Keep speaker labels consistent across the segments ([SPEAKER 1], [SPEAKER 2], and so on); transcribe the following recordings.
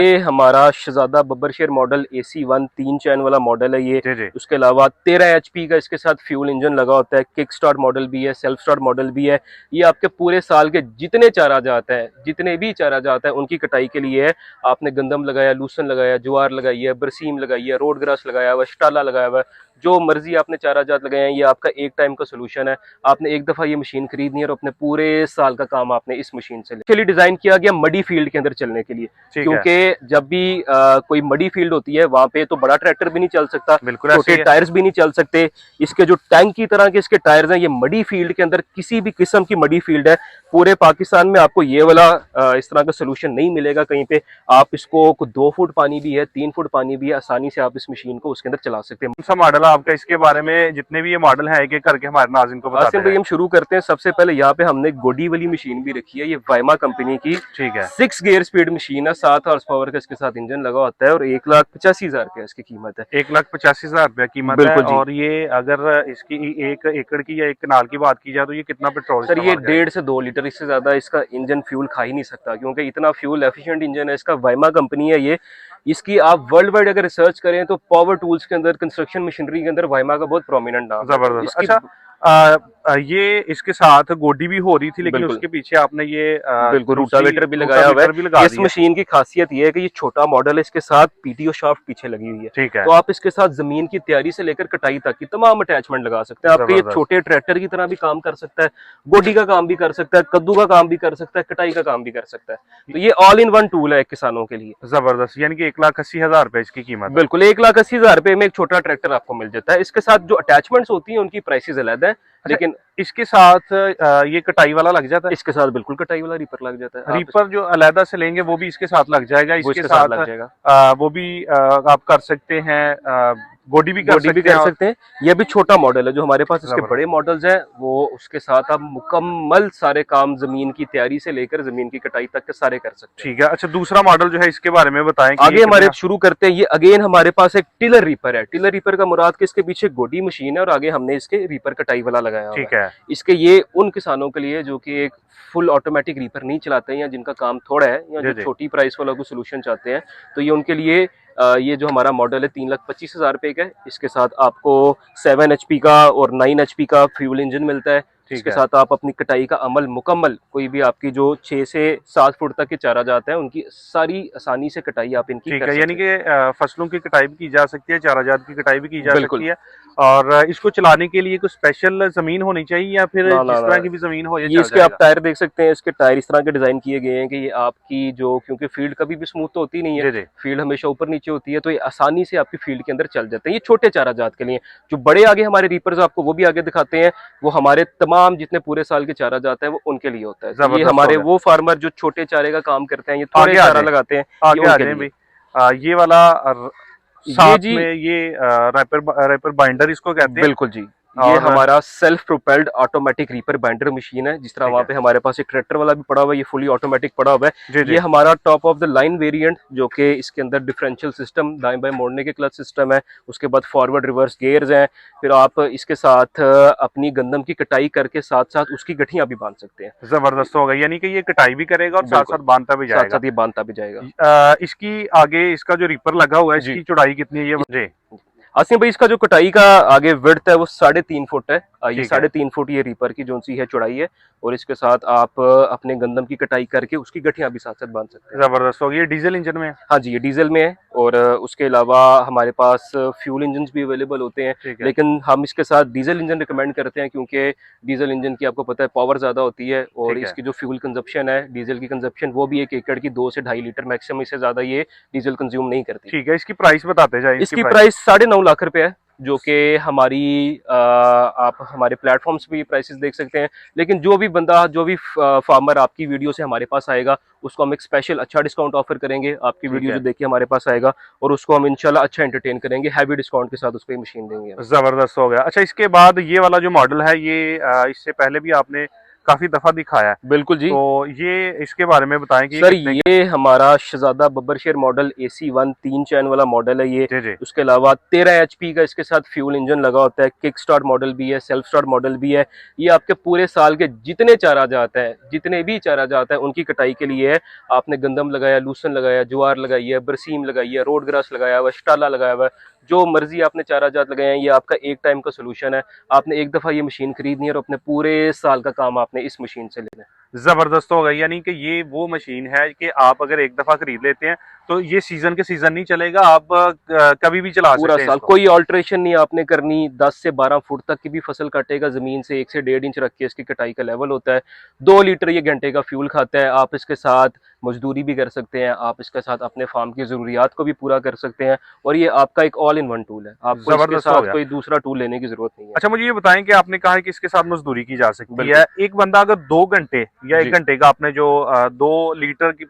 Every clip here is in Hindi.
[SPEAKER 1] ये हमारा शहजादा बब्बर शेर मॉडल AC1 3 चैन वाला मॉडल है ये।
[SPEAKER 2] जी जी।
[SPEAKER 1] उसके अलावा 13 HP का इसके साथ फ्यूल इंजन लगा होता है, किक स्टार्ट मॉडल भी है, सेल्फ स्टार्ट मॉडल भी है। ये आपके पूरे साल के जितने चारा जाता है, जितने भी चारा जाता है उनकी कटाई के लिए है। आपने गंदम लगाया, लूसन लगाया, ज्वार लगाई है, बरसीम लगाई है, रोड ग्रास लगाया हुआ है, स्टाला लगाया हुआ है, जो मर्जी आपने चारा जात लगाए हैं, ये आपका एक टाइम का सोल्यूशन है। आपने एक दफा ये मशीन खरीदनी है और अपने पूरे साल का काम आपने इस मशीन से लिए डिजाइन किया गया मडी फील्ड के अंदर चलने के लिए।
[SPEAKER 2] ठीक है।
[SPEAKER 1] क्योंकि जब भी कोई मडी फील्ड होती है वहां पे तो बड़ा ट्रैक्टर भी नहीं चल सकता,
[SPEAKER 2] बिल्कुल ऐसे
[SPEAKER 1] छोटे
[SPEAKER 2] ही है।
[SPEAKER 1] टायर्स भी नहीं चल सकते। इसके जो टैंक की तरह के इसके टायर्स हैं, ये मडी फील्ड के अंदर किसी भी किस्म की मडी फील्ड है पूरे पाकिस्तान में आपको ये वाला इस तरह का सोल्यूशन नहीं मिलेगा कहीं पे। आप इसको 2 फुट पानी भी है, 3 फुट पानी भी है, आसानी से आप इस मशीन को उसके अंदर चला सकते हैं।
[SPEAKER 2] कौन सा मॉडल है आपका? इसके बारे में जितने भी ये मॉडल है एक एक करके हमारे नाज़रीन को बताते
[SPEAKER 1] आसिम भाई
[SPEAKER 2] हैं।
[SPEAKER 1] हम शुरू करते हैं। सबसे पहले यहाँ पे हमने गोडी वाली मशीन भी रखी है, ये वाइमा कंपनी की।
[SPEAKER 2] ठीक है।
[SPEAKER 1] 6 गियर स्पीड मशीन है, 7 हॉर्स पावर का इसके साथ इंजन लगा होता है और 1,85,000 रुपया इसकी कीमत है।
[SPEAKER 2] 1,85,000 रुपया कीमत है।
[SPEAKER 1] बिल्कुल जी।
[SPEAKER 2] और ये अगर इसकी 1 एकड़ की या 1 कनाल की बात की जाए तो ये कितना पेट्रोल
[SPEAKER 1] सर ये
[SPEAKER 2] इस्तेमाल करेगा?
[SPEAKER 1] 1.5 से 2 लीटर, इससे ज्यादा इसका इंजन फ्यूल खा ही नहीं सकता, क्योंकि इतना फ्यूल एफिशिएंट इंजन है इसका। वाइमा कंपनी है ये। इसकी आप वर्ल्ड वाइड अगर रिसर्च करें तो पावर टूल्स के अंदर, कंस्ट्रक्शन मशीनरी के अंदर वाइमा का बहुत प्रोमिनेंट नाम है। तो
[SPEAKER 2] जबरदस्त।
[SPEAKER 1] इसकी
[SPEAKER 2] अच्छा, ये इसके साथ गोडी भी हो रही थी लेकिन
[SPEAKER 1] बिल्कुल
[SPEAKER 2] उसके पीछे आपने ये
[SPEAKER 1] बिल्कुल
[SPEAKER 2] दूसरी
[SPEAKER 1] रूटावेटर भी लगाया हुआ
[SPEAKER 2] रूटावेटर भी लगा
[SPEAKER 1] है। इस
[SPEAKER 2] दी है।
[SPEAKER 1] मशीन की खासियत ये है कि ये छोटा मॉडल है, इसके साथ PTO शाफ्ट पीछे लगी हुई है।
[SPEAKER 2] ठीक है।
[SPEAKER 1] तो आप इसके साथ जमीन की तैयारी से लेकर कटाई तक की तमाम अटैचमेंट लगा सकते हैं। आपके ये
[SPEAKER 2] जबरदस्त।
[SPEAKER 1] छोटे ट्रैक्टर की तरह भी काम कर सकता है, गोडी का काम भी कर सकता है, कद्दू का काम भी कर सकता है, कटाई का काम भी कर सकता है। तो ये ऑल इन वन टूल है किसानों के लिए।
[SPEAKER 2] जबरदस्त। यानी कि 1,80,000 रुपए इसकी कीमत है।
[SPEAKER 1] बिल्कुल 1,80,000 रुपए में एक छोटा ट्रैक्टर आपको मिल जाता है। इसके साथ जो अटैचमेंट्स होती हैं उनकी प्राइसेस अलग है,
[SPEAKER 2] अच्छा,
[SPEAKER 1] लेकिन
[SPEAKER 2] इसके साथ ये कटाई वाला लग जाता है?
[SPEAKER 1] इसके साथ बिल्कुल कटाई वाला रीपर लग जाता है। आप
[SPEAKER 2] रीपर जो अलहदा से लेंगे वो भी इसके साथ लग जाएगा?
[SPEAKER 1] वो
[SPEAKER 2] इसके
[SPEAKER 1] इसके साथ
[SPEAKER 2] साथ
[SPEAKER 1] लग जाएगा।
[SPEAKER 2] वो भी आप कर सकते हैं, गोडी भी कर
[SPEAKER 1] गोडी भी
[SPEAKER 2] सकते
[SPEAKER 1] कर
[SPEAKER 2] हैं। और
[SPEAKER 1] सकते हैं। ये भी छोटा मॉडल है जो हमारे पास। इसके
[SPEAKER 2] जबरदस्त।
[SPEAKER 1] बड़े मॉडल्स हैं वो उसके साथ आप मुकम्मल सारे काम जमीन की तैयारी से लेकर जमीन की कटाई तक के सारे कर सकते हैं।
[SPEAKER 2] ठीक है। अच्छा, दूसरा मॉडल जो है इसके बारे में बताएं कि
[SPEAKER 1] आगे हमारे शुरू करते हैं। ये अगेन हमारे पास एक टिलर रीपर है। टिलर रीपर का मुराद कि इसके पीछे गोडी मशीन है और आगे हमने इसके रीपर कटाई वाला लगाया हुआ
[SPEAKER 2] ठीक
[SPEAKER 1] है।
[SPEAKER 2] है।
[SPEAKER 1] इसके ये उन किसानों के लिए जो कि एक फुल ऑटोमेटिक रीपर नहीं चलाते हैं या जिनका काम थोड़ा है या जो
[SPEAKER 2] जी जी।
[SPEAKER 1] छोटी प्राइस वाला कोई सोल्यूशन चाहते हैं, तो ये उनके लिए ये जो हमारा मॉडल है 3,25,000 रुपए का है। इसके साथ आपको 7 HP का और 9 HP का फ्यूल इंजन मिलता है। इसके
[SPEAKER 2] है।
[SPEAKER 1] साथ आप अपनी कटाई का अमल मुकम्मल, कोई भी आपकी जो 6 से 7 फुट तक के चारा जाता है उनकी सारी आसानी से कटाई आप इनकी
[SPEAKER 2] ठीक
[SPEAKER 1] कर
[SPEAKER 2] है। यानी
[SPEAKER 1] सकते हैं।
[SPEAKER 2] कि फसलों की कटाई भी की जा सकती है, चाराजात की कटाई भी की जा
[SPEAKER 1] बिल्कुल।
[SPEAKER 2] सकती है। और इसको चलाने के लिए कुछ स्पेशल जमीन होनी चाहिए या फिर
[SPEAKER 1] ना ना
[SPEAKER 2] जिस
[SPEAKER 1] ना,
[SPEAKER 2] तरह की भी जमीन हो ये
[SPEAKER 1] ये
[SPEAKER 2] चल
[SPEAKER 1] इसके आप
[SPEAKER 2] जाएगा?
[SPEAKER 1] टायर देख सकते हैं। इसके टायर इस तरह के डिजाइन किए गए हैं कि ये आपकी जो, क्योंकि फील्ड कभी भी स्मूथ तो होती नहीं है,
[SPEAKER 2] जी जी।
[SPEAKER 1] फील्ड हमेशा ऊपर नीचे होती है, तो ये आसानी से आपकी फील्ड के अंदर चल जाते हैं। ये छोटे चारा जात के लिए। जो बड़े आगे हमारे रीपर्स आपको वो भी आगे दिखाते हैं, वो हमारे तमाम जितने पूरे साल के चारा जाते हैं वो उनके लिए होता है। तो ये
[SPEAKER 2] जबरदस्त हो
[SPEAKER 1] हमारे
[SPEAKER 2] गया।
[SPEAKER 1] वो फार्मर जो छोटे चारे का काम करते हैं, ये थोड़े
[SPEAKER 2] आगे आ
[SPEAKER 1] चारा
[SPEAKER 2] जाए,
[SPEAKER 1] लगाते हैं, ये
[SPEAKER 2] आगे आ
[SPEAKER 1] उनके
[SPEAKER 2] जाए
[SPEAKER 1] लिए।
[SPEAKER 2] भाई। ये वाला
[SPEAKER 1] ये
[SPEAKER 2] साथ
[SPEAKER 1] जी
[SPEAKER 2] में ये रैपर रैपर बाइंडर इसको कहते हैं।
[SPEAKER 1] बिल्कुल जी, ये
[SPEAKER 2] और
[SPEAKER 1] हमारा self propelled automatic reaper binder machine है। जिस तरह
[SPEAKER 2] ठीक
[SPEAKER 1] वहाँ
[SPEAKER 2] है।
[SPEAKER 1] पे हमारे पास एक ट्रैक्टर वाला भी पड़ा हुआ है, ये फुली ऑटोमेटिक पड़ा हुआ है।
[SPEAKER 2] जी
[SPEAKER 1] ये
[SPEAKER 2] जी।
[SPEAKER 1] हमारा top of the line variant, जो कि इसके अंदर डिफरेंशियल सिस्टम, दाएं बाएं मोड़ने के क्लच सिस्टम है, उसके बाद फॉरवर्ड रिवर्स गियर्स हैं। फिर आप इसके साथ अपनी गंदम की कटाई करके साथ साथ उसकी गठियां भी बांध सकते हैं।
[SPEAKER 2] जबरदस्त होगा। यानी कि ये कटाई भी करेगा और साथ
[SPEAKER 1] बिल्कुल,
[SPEAKER 2] साथ बांधता भी
[SPEAKER 1] साथ
[SPEAKER 2] जाएगा।
[SPEAKER 1] साथ ये बांधता भी जाएगा।
[SPEAKER 2] इसकी आगे इसका जो रीपर लगा हुआ है
[SPEAKER 1] जी
[SPEAKER 2] इसकी चौड़ाई कितनी है ये? जी।
[SPEAKER 1] आसिम भाई, इसका जो कटाई का आगे विड्थ है वो 3.5 फुट है। ये
[SPEAKER 2] ठीक है।
[SPEAKER 1] 3.5 फुट ये रीपर की जो सी है चौड़ाई है। और इसके साथ आप अपने गंदम की कटाई करके उसकी गठियां भी साथ साथ बांध सकते हैं।
[SPEAKER 2] जबरदस्त होगी। ये डीजल इंजन में है?
[SPEAKER 1] हाँ जी, ये डीजल में है। और उसके अलावा हमारे पास फ्यूल इंजन भी अवेलेबल होते हैं,
[SPEAKER 2] ठीक है।
[SPEAKER 1] लेकिन हम इसके साथ डीजल इंजन रिकमेंड करते हैं, क्योंकि डीजल इंजन की आपको पता है पावर ज़्यादा होती है और
[SPEAKER 2] ठीक है।
[SPEAKER 1] इसकी जो फ्यूल कंजप्शन है, डीजल की कंजप्शन, वो भी 1 एकड़ की 2 से 2.5 लीटर मैक्सिमम, इससे ज़्यादा ये डीजल कंज्यूम नहीं करती।
[SPEAKER 2] ठीक है। इसकी प्राइस बताते जाए।
[SPEAKER 1] इसकी प्राइस 9.5 लाख रुपए है, जो कि हमारी आप हमारे प्लेटफॉर्म्स पे प्राइसेस देख सकते हैं। लेकिन जो भी बंदा, जो भी फार्मर आपकी वीडियो से हमारे पास आएगा, उसको हम एक स्पेशल अच्छा डिस्काउंट ऑफर करेंगे। आपकी वीडियो जो देख के हमारे पास आएगा और उसको हम इंशाल्लाह अच्छा एंटरटेन करेंगे, हैवी डिस्काउंट के साथ उसको ये मशीन देंगे।
[SPEAKER 2] जबरदस्त हो गया। अच्छा, इसके बाद ये वाला जो मॉडल है ये इससे पहले भी आपने काफी दफा दिखाया है,
[SPEAKER 1] बिल्कुल जी।
[SPEAKER 2] तो ये इसके बारे में बताएं कि
[SPEAKER 1] सर ये हमारा शहजादा बब्बरशेर मॉडल AC1 3 चैन वाला मॉडल है ये।
[SPEAKER 2] जी जी
[SPEAKER 1] उसके अलावा 13 HP का इसके साथ फ्यूल इंजन लगा होता है, किक स्टार्ट मॉडल भी है, सेल्फ स्टार्ट मॉडल भी है। ये आपके पूरे साल के जितने चारा जाता है, जितने भी चारा जाता है उनकी कटाई के लिए है। आपने गंदम लगाया, लूसन लगाया, ज्वार लगाई है, बरसीम लगाई है, रोड ग्रास लगाया हुआ, स्टाला लगाया हुआ है, जो मर्जी आपने चारा जात लगाए हैं, ये आपका एक टाइम का सोल्यूशन है। आपने एक दफा ये मशीन खरीदनी है और अपने पूरे साल का काम आपने इस मशीन से लेना है।
[SPEAKER 2] जबरदस्त होगा। यानी कि ये वो मशीन है कि आप अगर एक दफा खरीद लेते हैं तो ये सीजन के सीजन नहीं चलेगा, आप कभी भी चला
[SPEAKER 1] पूरा
[SPEAKER 2] सकते हैं
[SPEAKER 1] साल
[SPEAKER 2] इसको।
[SPEAKER 1] कोई ऑल्ट्रेशन नहीं आपने करनी। 10 से 12 फुट तक की भी फसल काटेगा जमीन से, 1 से 1.5 इंच रख के इसकी कटाई का लेवल होता है। 2 लीटर ये घंटे का फ्यूल खाता है। आप इसके साथ मजदूरी भी कर सकते हैं, आप इसके साथ अपने फार्म की जरूरियात को भी पूरा कर सकते हैं। और ये आपका एक ऑल इन वन टूल है, आपको इसके
[SPEAKER 2] जबरदस्त हो
[SPEAKER 1] साथ
[SPEAKER 2] गया।
[SPEAKER 1] कोई दूसरा टूल लेने की जरूरत नहीं है।
[SPEAKER 2] अच्छा, मुझे ये बताएं कि आपने कहा है कि इसके साथ मजदूरी की जा सकती
[SPEAKER 1] बिल्कुल
[SPEAKER 2] है। एक बंदा अगर 2 घंटे या
[SPEAKER 1] जी
[SPEAKER 2] 1 घंटे का आपने जो 2 लीटर की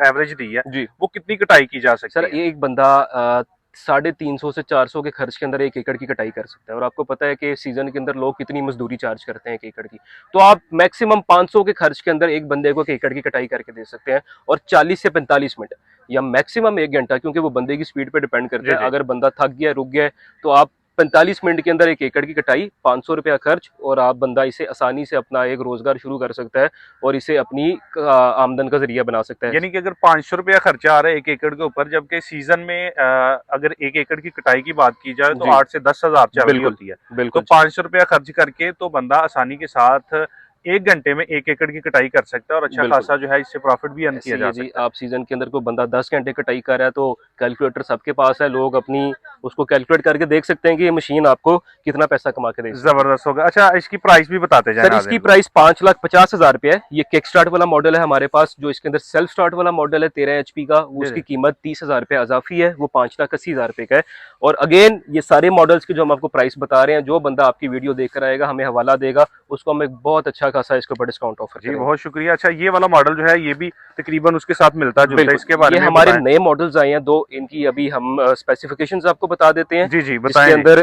[SPEAKER 2] एवरेज दी है,
[SPEAKER 1] जी।
[SPEAKER 2] वो कितनी कटाई की जा
[SPEAKER 1] सर
[SPEAKER 2] सकती है?
[SPEAKER 1] ये एक बंदा 350 से 400 के खर्च के अंदर 1 एकड़ की कटाई कर सकता है। और आपको पता है कि सीजन के अंदर लोग कितनी मजदूरी चार्ज करते हैं 1 एकड़ की। तो आप मैक्सिमम 500 के खर्च के अंदर एक बंदे को 1 एकड़ की कटाई करके दे सकते हैं। और 40 से 45 मिनट या मैक्सिमम 1 घंटा, क्योंकि वो बंदे की स्पीड पे डिपेंड करता
[SPEAKER 2] जी
[SPEAKER 1] है।
[SPEAKER 2] जी।
[SPEAKER 1] अगर बंदा थक गया, रुक गया, तो आप 45 मिनट के अंदर 1 एकड़ की कटाई, 500 रुपया खर्च, और आप बंदा इसे आसानी से अपना एक रोजगार शुरू कर सकता है और इसे अपनी आमदन का जरिया बना सकता है।
[SPEAKER 2] यानी कि अगर 500 रुपया खर्चा आ रहा है 1 एकड़ के ऊपर, जबकि सीजन में अगर 1 एकड़ की कटाई की बात की जाए तो
[SPEAKER 1] जी
[SPEAKER 2] 8 से 10 हज़ार चल रही
[SPEAKER 1] बिल्कुल
[SPEAKER 2] होती है। तो
[SPEAKER 1] बिल्कुल।
[SPEAKER 2] 500 रुपया खर्च करके तो बंदा आसानी के साथ 1 घंटे में 1 एकड़ की कटाई कर सकता है और अच्छा
[SPEAKER 1] बिल्कुल
[SPEAKER 2] खासा जो है इससे प्रॉफिट भी अर्न
[SPEAKER 1] ऐसे
[SPEAKER 2] किया
[SPEAKER 1] ही
[SPEAKER 2] जा
[SPEAKER 1] है जी।
[SPEAKER 2] सकता है।
[SPEAKER 1] आप सीजन के अंदर कोई बंदा 10 घंटे कटाई कर रहा है तो कैलकुलेटर सबके पास है, लोग अपनी उसको कैलकुलेट करके देख सकते हैं कि ये मशीन आपको कितना पैसा कमा के दे सकती है।
[SPEAKER 2] जबरदस्त होगा। अच्छा, इसकी प्राइस भी बताते जाए
[SPEAKER 1] सर इसकी
[SPEAKER 2] नाज़रीन को।
[SPEAKER 1] प्राइस 5,50,000 रुपये है। ये किक स्टार्ट वाला मॉडल है हमारे पास। जो इसके अंदर सेल्फ स्टार्ट वाला मॉडल है 13 HP का, वो
[SPEAKER 2] जी
[SPEAKER 1] उसकी
[SPEAKER 2] जी।
[SPEAKER 1] कीमत 30,000 रुपये अजाफी है, वो 5,80,000 रुपये का है। और अगेन ये सारे मॉडल्स के जो हम आपको प्राइस बता रहे हैं, जो बंदा आपकी वीडियो देख कर आएगा, हमें हवाला देगा, उसको हम एक बहुत अच्छा खासा इसके ऊपर डिस्काउंट ऑफर
[SPEAKER 2] जी,
[SPEAKER 1] करेंगे।
[SPEAKER 2] बहुत शुक्रिया। अच्छा, ये वाला मॉडल जो है ये भी तकरीबन उसके साथ मिलता जुलता है,
[SPEAKER 1] बिल्कुल,
[SPEAKER 2] इसके बारे
[SPEAKER 1] ये
[SPEAKER 2] में
[SPEAKER 1] हमारे
[SPEAKER 2] बताएं।
[SPEAKER 1] नए मॉडल्स आए हैं 2, इनकी अभी हम स्पेसिफिकेशंस आपको बता देते हैं।
[SPEAKER 2] जी जी,
[SPEAKER 1] इसके
[SPEAKER 2] बताएं जी।
[SPEAKER 1] अंदर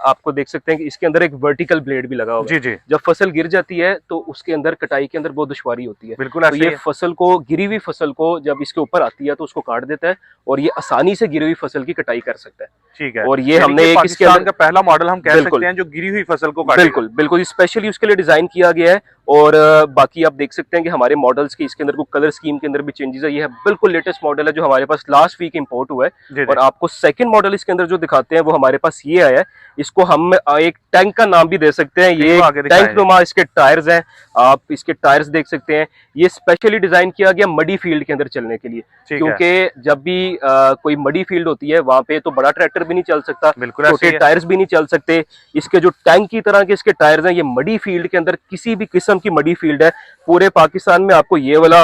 [SPEAKER 1] आपको देख सकते हैं कि इसके अंदर एक वर्टिकल ब्लेड भी लगा हुआ है।
[SPEAKER 2] जी जी,
[SPEAKER 1] जब फसल गिर जाती है तो उसके अंदर कटाई के अंदर बहुत दुश्वारी होती है।
[SPEAKER 2] बिल्कुल
[SPEAKER 1] तो
[SPEAKER 2] ऐसे
[SPEAKER 1] ये
[SPEAKER 2] ही है।
[SPEAKER 1] फसल को, गिरी हुई फसल को जब इसके ऊपर आती है तो उसको काट देता है और ये आसानी से गिरी हुई फसल की कटाई कर सकता है।
[SPEAKER 2] ठीक है।
[SPEAKER 1] और ये
[SPEAKER 2] यानी कि
[SPEAKER 1] हमने एक इसके
[SPEAKER 2] पाकिस्तान
[SPEAKER 1] अंदर,
[SPEAKER 2] का पहला मॉडल हम कह सकते
[SPEAKER 1] बिल्कुल
[SPEAKER 2] हैं जो गिरी हुई फसल को काटेगा।
[SPEAKER 1] बिल्कुल बिल्कुल स्पेशली उसके लिए डिजाइन किया गया है। और बाकी आप देख सकते हैं कि हमारे मॉडल्स की इसके अंदर को कलर स्कीम के अंदर भी चेंजेस है। ये है बिल्कुल लेटेस्ट मॉडल है जो हमारे पास लास्ट वीक इंपोर्ट हुआ है।
[SPEAKER 2] जी जी।
[SPEAKER 1] और आपको सेकंड मॉडल इसके अंदर जो दिखाते हैं वो हमारे पास ये आया है। इसको हम एक टैंक का नाम भी दे सकते हैं।
[SPEAKER 2] ठीक है,
[SPEAKER 1] ये
[SPEAKER 2] वो
[SPEAKER 1] एक
[SPEAKER 2] आगे दिखाएं
[SPEAKER 1] टैंक
[SPEAKER 2] जी।
[SPEAKER 1] नुमा इसके टायर्स हैं। आप इसके टायर्स देख सकते हैं। ये स्पेशली डिजाइन किया गया मडी फील्ड के अंदर चलने के लिए,
[SPEAKER 2] ठीक है,
[SPEAKER 1] क्योंकि जब भी कोई मडी फील्ड होती है वहां पे तो बड़ा ट्रैक्टर भी नहीं चल सकता,
[SPEAKER 2] बिल्कुल ऐसे
[SPEAKER 1] छोटे
[SPEAKER 2] ही है।
[SPEAKER 1] टायर्स भी नहीं चल सकते। इसके जो टैंक की तरह के इसके टायर्स हैं, ये मडी फील्ड के अंदर, किसी भी किस्म की मडी फील्ड है पूरे पाकिस्तान में आपको ये वाला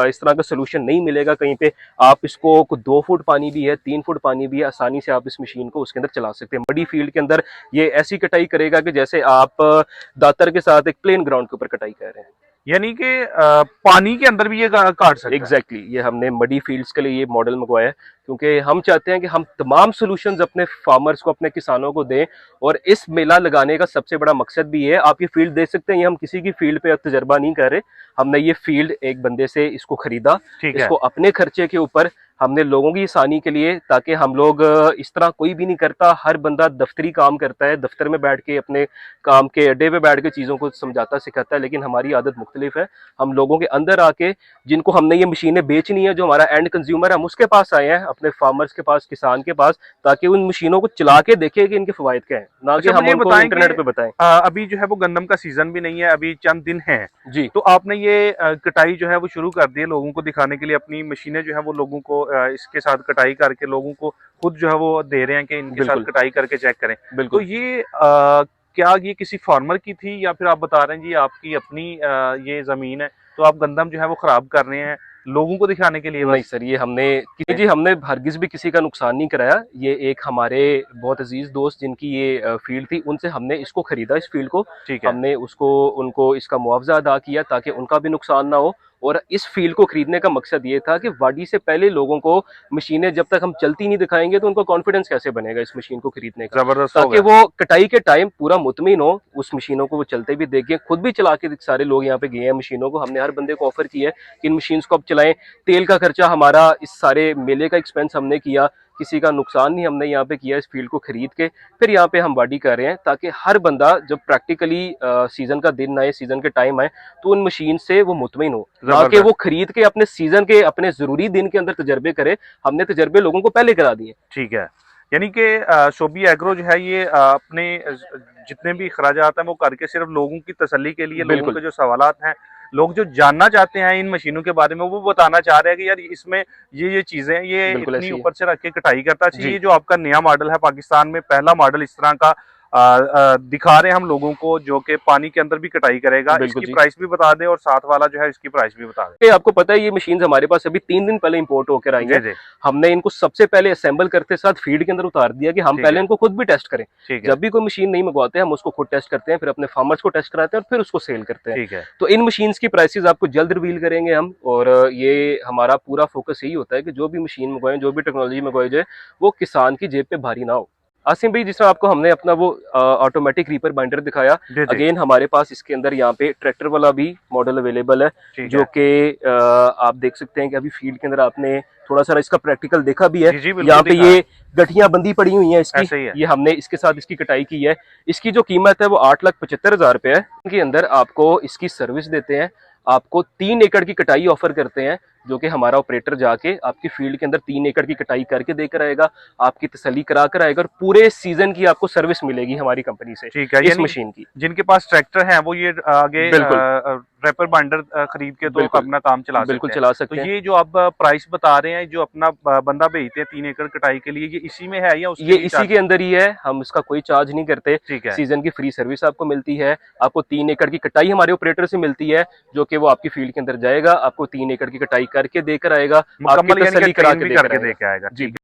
[SPEAKER 1] इस तरह का सोल्यूशन नहीं मिलेगा कहीं पे। आप इसको 2 फुट पानी भी है, 3 फुट पानी भी है, आसानी से आप इस मशीन को उसके अंदर चला सकते हैं। मडी फील्ड के अंदर ये ऐसी कटाई करेगा कि जैसे आप दातर के साथ एक प्लेन ग्राउंड के ऊपर कटाई कर रहे हैं।
[SPEAKER 2] यानी कि पानी के अंदर भी ये काट सकता है।
[SPEAKER 1] एग्जैक्टली ये हमने मडी फील्ड्स के लिए ये मॉडल मंगवाया है, क्योंकि हम चाहते हैं कि हम तमाम सॉल्यूशंस अपने फार्मर्स को, अपने किसानों को दें। और इस मेला लगाने का सबसे बड़ा मकसद भी है, आप ये फील्ड देख सकते हैं, ये हम किसी की फील्ड पे तजर्बा नहीं कर रहे। हमने ये फील्ड एक बंदे से इसको खरीदा,
[SPEAKER 2] ठीक है।
[SPEAKER 1] इसको अपने खर्चे के ऊपर हमने लोगों की आसानी के लिए, ताकि हम लोग इस तरह कोई भी नहीं करता। हर बंदा दफ्तरी काम करता है, दफ्तर में बैठ के अपने काम के अड्डे पे बैठ के चीज़ों को समझाता सिखाता है, लेकिन हमारी आदत मुख्तलिफ है। हम लोगों के अंदर आके, जिनको हमने ये मशीनें बेचनी है, जो हमारा एंड कंज्यूमर है, हम उसके पास आए हैं, अपने फार्मर्स के पास, किसान के पास, ताकि उन मशीनों को चला के देखें कि इनके फवायद क्या है, ना कि
[SPEAKER 2] अच्छा,
[SPEAKER 1] हम
[SPEAKER 2] मुझे
[SPEAKER 1] उनको
[SPEAKER 2] बताएं कि
[SPEAKER 1] इंटरनेट पे बताएं।
[SPEAKER 2] अभी जो है वो गंदम का सीजन भी नहीं है, अभी चंद दिन हैं,
[SPEAKER 1] जी
[SPEAKER 2] तो आपने ये कटाई जो है वो शुरू कर दी है लोगों को दिखाने के लिए। अपनी मशीनें जो है वो लोगों को इसके साथ कटाई करके लोगों को खुद जो है वो दे रहे हैं कि इनके साथ
[SPEAKER 1] बिल्कुल
[SPEAKER 2] कटाई करके चेक करें। तो
[SPEAKER 1] बिल्कुल।
[SPEAKER 2] ये क्या ये किसी फार्मर की थी या फिर आप बता रहे हैं जी आपकी अपनी ये जमीन है तो आप गंदम जो है वो खराब कर रहे हैं, लोगों को दिखाने के लिए?
[SPEAKER 1] नहीं सर, ये हमने हरगिज भी किसी का नुकसान नहीं कराया। ये एक हमारे बहुत अजीज दोस्त जिनकी ये फील्ड थी, उनसे हमने इसको खरीदा, इस फील्ड को।
[SPEAKER 2] ठीक है।
[SPEAKER 1] हमने उसको उनको इसका मुआवजा अदा किया ताकि उनका भी नुकसान ना हो। और इस फील्ड को खरीदने का मकसद ये था कि वाडी से पहले लोगों को मशीनें जब तक हम चलती नहीं दिखाएंगे तो उनका कॉन्फिडेंस कैसे बनेगा इस मशीन को खरीदने का,
[SPEAKER 2] जबरदस्त हो
[SPEAKER 1] ताकि
[SPEAKER 2] गया।
[SPEAKER 1] वो कटाई के टाइम पूरा मुतमिन हो उस मशीनों को, वो चलते भी देखें, खुद भी चला के सारे लोग यहाँ पे गए हैं मशीनों को। हमने हर बंदे को ऑफर किया है कि इन मशीन को आप चलाएं। तेल का खर्चा हमारा, इस सारे मेले का एक्सपेंस हमने किया, किसी का नुकसान नहीं हमने यहाँ पे किया इस फील्ड को खरीद के। फिर यहाँ पे हम वाडी कर रहे हैं ताकि हर बंदा जब प्रैक्टिकली सीजन का दिन आए, सीजन के टाइम आए, तो उन मशीन से वो मुतमिन हो, ना कि वो खरीद के अपने सीजन के अपने जरूरी दिन के अंदर तजर्बे करे। हमने तजर्बे लोगों को पहले करा दिए।
[SPEAKER 2] ठीक है, यानी कि शोबी एग्रो जो है ये अपने जितने भी खराजात हैं वो करके सिर्फ लोगों की तसल्ली के लिए, लोगों
[SPEAKER 1] बिल्कुल
[SPEAKER 2] के जो सवालात हैं, लोग जो जानना चाहते हैं इन मशीनों के बारे में, वो बताना चाह रहे हैं कि यार इसमें ये चीजें ये
[SPEAKER 1] बिल्कुल
[SPEAKER 2] इतनी
[SPEAKER 1] ऐसी है
[SPEAKER 2] ऊपर से रख के कटाई करता है।
[SPEAKER 1] जी।
[SPEAKER 2] ये जो आपका नया मॉडल है, पाकिस्तान में पहला मॉडल इस तरह का दिखा रहे हैं हम लोगों को, जो कि पानी के अंदर भी कटाई करेगा।
[SPEAKER 1] बिल्कुल
[SPEAKER 2] इसकी
[SPEAKER 1] जी।
[SPEAKER 2] प्राइस भी बता दें और साथ वाला जो है इसकी प्राइस भी बता
[SPEAKER 1] ये आपको पता है ये मशीन हमारे पास अभी 3 दिन पहले इंपोर्ट होकर आई
[SPEAKER 2] दें।
[SPEAKER 1] है।
[SPEAKER 2] जी जी।
[SPEAKER 1] हमने इनको सबसे पहले असेंबल करते साथ फील्ड के अंदर उतार दिया कि हम
[SPEAKER 2] ठीक
[SPEAKER 1] पहले
[SPEAKER 2] है।
[SPEAKER 1] इनको खुद भी टेस्ट करें।
[SPEAKER 2] ठीक है।
[SPEAKER 1] जब भी कोई मशीन नहीं मंगवाते हैं हम उसको खुद टेस्ट करते हैं, फिर अपने फार्मर्स को टेस्ट कराते हैं और फिर उसको सेल करते हैं।
[SPEAKER 2] ठीक है।
[SPEAKER 1] तो इन मशीन्स की प्राइसेस आपको जल्द रिवील करेंगे हम। और ये हमारा पूरा फोकस यही होता है कि जो भी मशीन मंगवाएं, जो भी टेक्नोलॉजी मंगवाई जाए, वो किसान की जेब पे भारी ना हो। आसिम भाई, जिस तरह आपको हमने अपना वो ऑटोमेटिक रीपर बाइंडर दिखाया,
[SPEAKER 2] जी जी।
[SPEAKER 1] अगेन हमारे पास इसके अंदर यहाँ पे ट्रैक्टर वाला भी मॉडल अवेलेबल है,
[SPEAKER 2] ठीक
[SPEAKER 1] जो
[SPEAKER 2] है।
[SPEAKER 1] कि आप देख सकते हैं कि अभी फील्ड के अंदर आपने थोड़ा सा इसका प्रैक्टिकल देखा भी है।
[SPEAKER 2] जी जी, बिल्कुल
[SPEAKER 1] यहाँ पे
[SPEAKER 2] दिखा
[SPEAKER 1] ये
[SPEAKER 2] है।
[SPEAKER 1] गठियां बंदी पड़ी हुई हैं इसकी,
[SPEAKER 2] ऐसे ही है।
[SPEAKER 1] ये हमने इसके साथ इसकी कटाई की है। इसकी जो कीमत है वो 8,75,000 रुपये है। इनके अंदर आपको इसकी सर्विस देते हैं, आपको 3 एकड़ की कटाई ऑफर करते हैं, जो कि हमारा ऑपरेटर जाके आपकी फील्ड के अंदर 3 एकड़ की कटाई करके देकर आएगा, आपकी तसल्ली करा कर आएगा, और पूरे सीजन की आपको सर्विस मिलेगी हमारी कंपनी से
[SPEAKER 2] ठीक है,
[SPEAKER 1] इस
[SPEAKER 2] यानी
[SPEAKER 1] मशीन की।
[SPEAKER 2] जिनके पास ट्रैक्टर है वो ये आगे
[SPEAKER 1] बिल्कुल
[SPEAKER 2] रैपर बाइंडर खरीद के तो
[SPEAKER 1] बिल्कुल
[SPEAKER 2] अपना काम चला
[SPEAKER 1] बिल्कुल
[SPEAKER 2] सकते हैं।
[SPEAKER 1] चला
[SPEAKER 2] तो
[SPEAKER 1] सकते हैं।
[SPEAKER 2] ये जो आप प्राइस बता रहे हैं, जो अपना बंदा भेजते हैं 3 एकड़ कटाई के लिए, ये इसी में है या उसके
[SPEAKER 1] ये
[SPEAKER 2] लिए
[SPEAKER 1] इसी
[SPEAKER 2] चार्ज?
[SPEAKER 1] के अंदर ही है, हम इसका कोई चार्ज नहीं करते।
[SPEAKER 2] ठीक है।
[SPEAKER 1] सीजन की फ्री सर्विस आपको मिलती है, आपको 3 एकड़ की कटाई हमारे ऑपरेटर से मिलती है, जो कि वो आपकी फील्ड के अंदर जाएगा, आपको 3 एकड़ की कटाई करके देकर आएगा, आपकी
[SPEAKER 2] मुकम्मल यानी कि
[SPEAKER 1] तसल्ली करा
[SPEAKER 2] ट्रेन
[SPEAKER 1] के
[SPEAKER 2] भी
[SPEAKER 1] देकर
[SPEAKER 2] करके
[SPEAKER 1] आएगा।
[SPEAKER 2] दे के आएगा।
[SPEAKER 1] जी।
[SPEAKER 2] ठीक है।